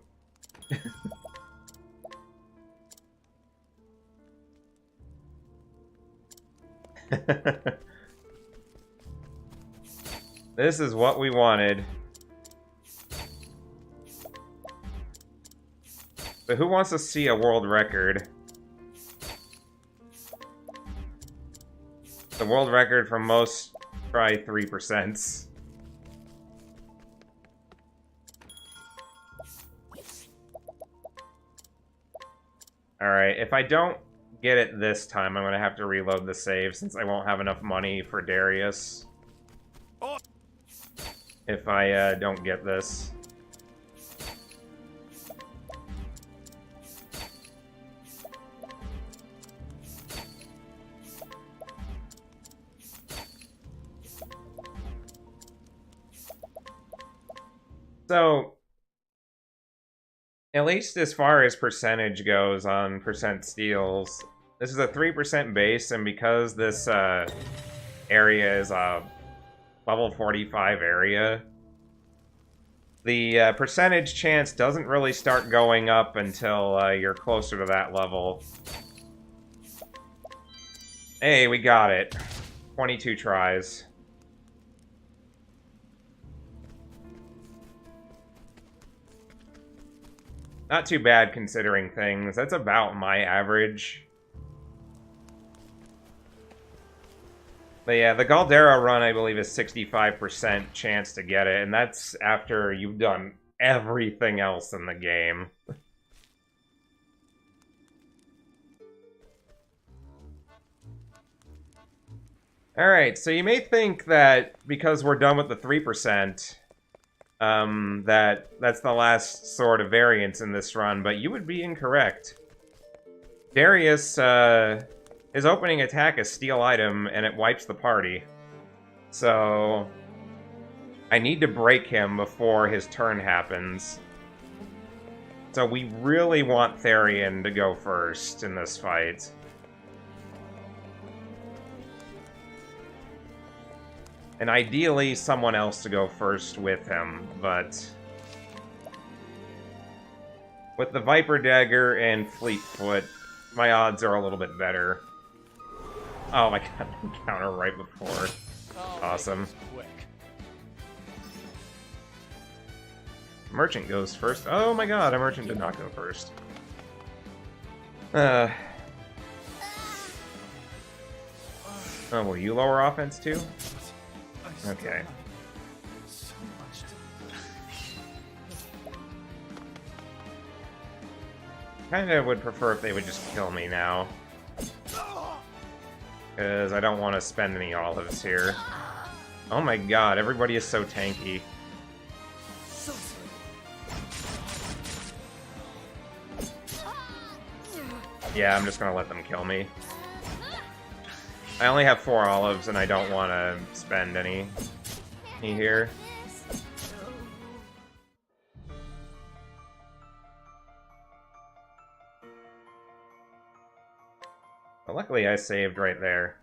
This is what we wanted. But who wants to see a world record? The world record for most try 3%. Alright, if I don't get it this time, I'm gonna have to reload the save since I won't have enough money for Darius. If I don't get this. So, at least as far as percentage goes on percent steals, this is a 3% base, and because this area is a level 45 area, the percentage chance doesn't really start going up until you're closer to that level. Hey, we got it. 22 tries. Not too bad considering things. That's about my average. But yeah, the Galdera run, I believe, is 65% chance to get it, and that's after you've done everything else in the game. Alright, so you may think that because we're done with the 3%, that's the last sort of variance in this run, but you would be incorrect. Darius, his opening attack is Steal Item, and it wipes the party. So, I need to break him before his turn happens. So we really want Therian to go first in this fight. And ideally, someone else to go first with him, but with the Viper Dagger and Fleetfoot, my odds are a little bit better. Oh my god, encounter right before. Awesome. Merchant goes first. Oh my god, a merchant did not go first. Oh, will you lower offense too? I still Okay. have so much to Kinda would prefer if they would just kill me now. Because I don't want to spend any olives here. Oh my god, everybody is so tanky. Yeah, I'm just gonna let them kill me. I only have 4 olives and I don't want to spend any here. But luckily I saved right there.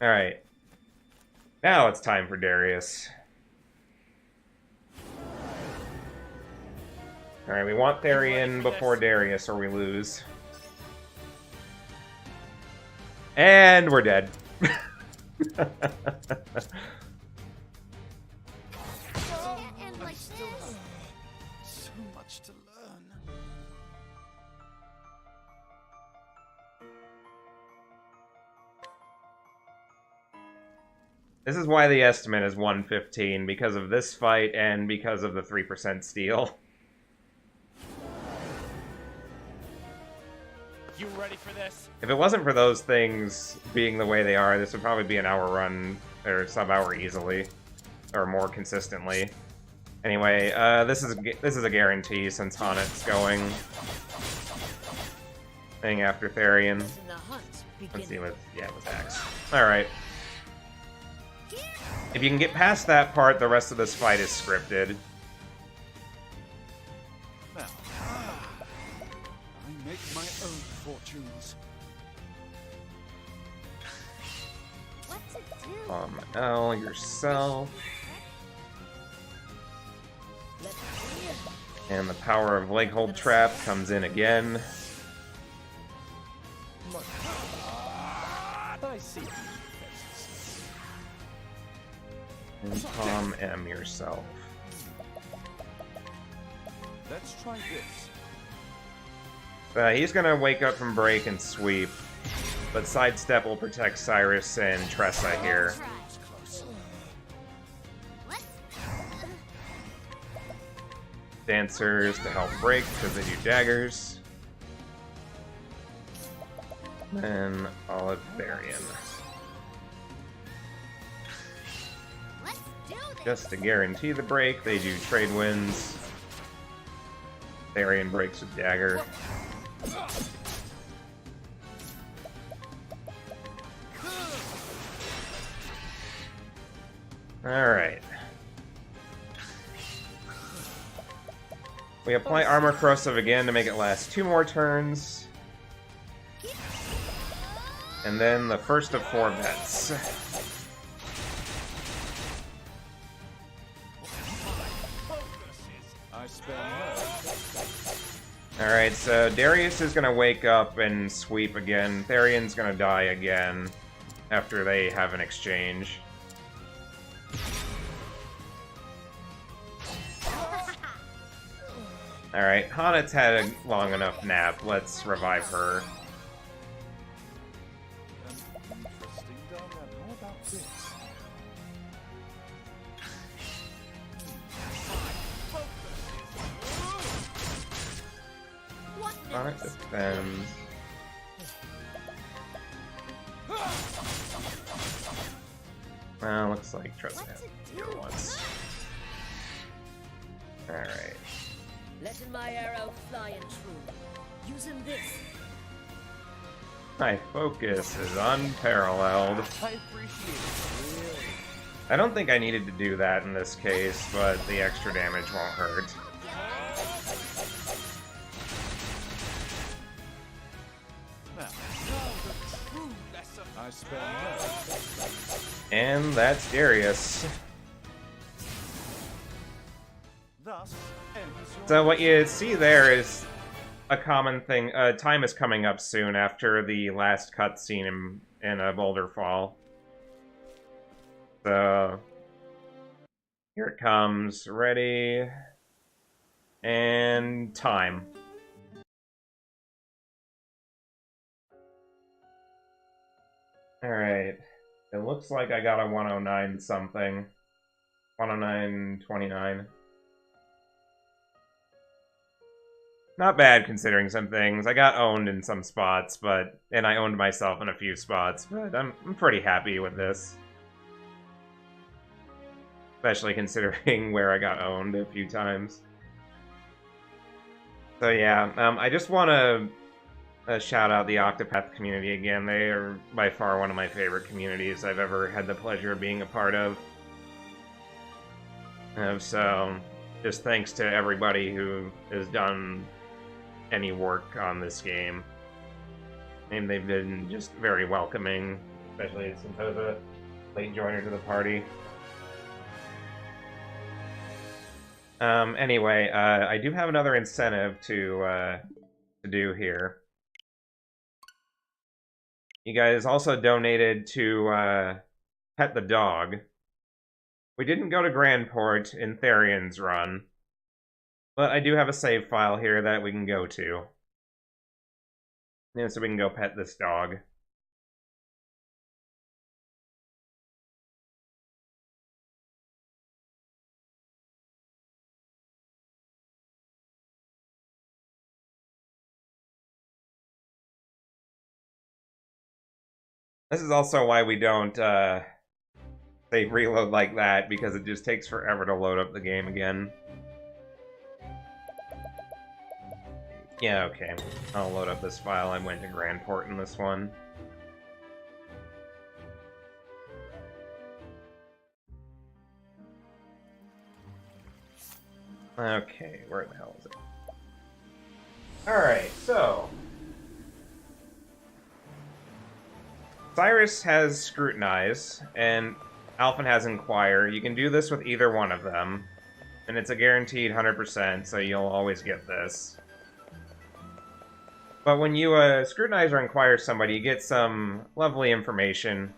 Alright. Now it's time for Darius. Alright, we want Therian before Darius or we lose. And we're dead. And like this. so much to learn. This is why the estimate is 115, because of this fight and because of the 3% steal. You ready for this? If it wasn't for those things being the way they are, this would probably be an hour run, or sub-hour easily, or more consistently. Anyway, this is a guarantee since Honnet's going after Therian. Let the hunt Let's see begin. with Axe. Alright. If you can get past that part, the rest of this fight is scripted. Now, I make my own fortunes. What to do? L yourself. And the power of Leghold Trap comes in again. I see. And Tom M yourself. Let's try this. He's gonna wake up from break and sweep, but sidestep will protect Cyrus and Tressa here. Dancers to help break because they do daggers. And Olive Therian. Let's do this. Just to guarantee the break, they do trade wins. Therian breaks with dagger. Alright. We apply Armor Corrosive again to make it last 2 more turns. And then the first of 4 bets. I spend her. Alright, so Darius is gonna wake up and sweep again. Therian's gonna die again after they have an exchange. Alright, Honnet's had a long enough nap. Let's revive her. Interesting, Donna. How about this? What Honnet next? defends. Well, looks like Tressa has heal once. Alright. Letting my arrow fly and true. Using this. My focus is unparalleled. I appreciate it. Really. I don't think I needed to do that in this case, but the extra damage won't hurt. Now, the true lesson. I spend her. And that's Darius. Thus ends your So what you see there is a common thing. Time is coming up soon after the last cutscene in a Boulder Fall. So here it comes. Ready. And time. Alright. It looks like I got a 109 something. 109.29. Not bad considering some things. I got owned in some spots, and I owned myself in a few spots, but I'm pretty happy with this. Especially considering where I got owned a few times. So yeah, I just want to shout out the Octopath community again. They are by far one of my favorite communities I've ever had the pleasure of being a part of. So, just thanks to everybody who has done any work on this game. And they've been just very welcoming, especially since I was a late joiner to the party. Anyway, I do have another incentive to do here. You guys also donated to pet the dog. We didn't go to Grandport in Therion's run, but I do have a save file here that we can go to. Yeah, so we can go pet this dog. This is also why we don't save reload like that, because it just takes forever to load up the game again. Yeah, okay. I'll load up this file. I went to Grandport in this one. Okay, where the hell is it? Alright, so... Cyrus has Scrutinize, and Alphen has Inquire. You can do this with either one of them, and it's a guaranteed 100%, so you'll always get this. But when you Scrutinize or Inquire somebody, you get some lovely information.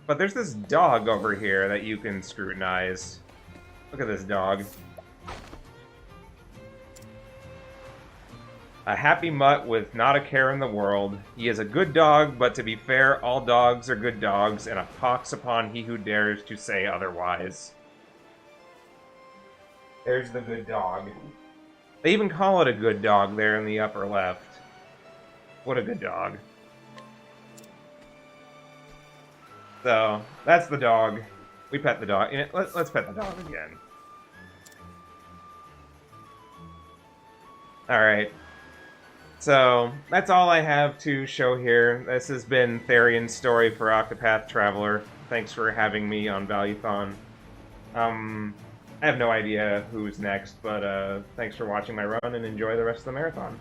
But there's this dog over here that you can Scrutinize. Look at this dog. A happy mutt with not a care in the world. He is a good dog, but to be fair, all dogs are good dogs, and a pox upon he who dares to say otherwise. There's the good dog. They even call it a good dog there in the upper left. What a good dog. So, that's the dog. We pet the dog. Let's pet the dog again. Alright. So, that's all I have to show here. This has been Therion's story for Octopath Traveler. Thanks for having me on Valuethon. I have no idea who's next, but thanks for watching my run and enjoy the rest of the marathon.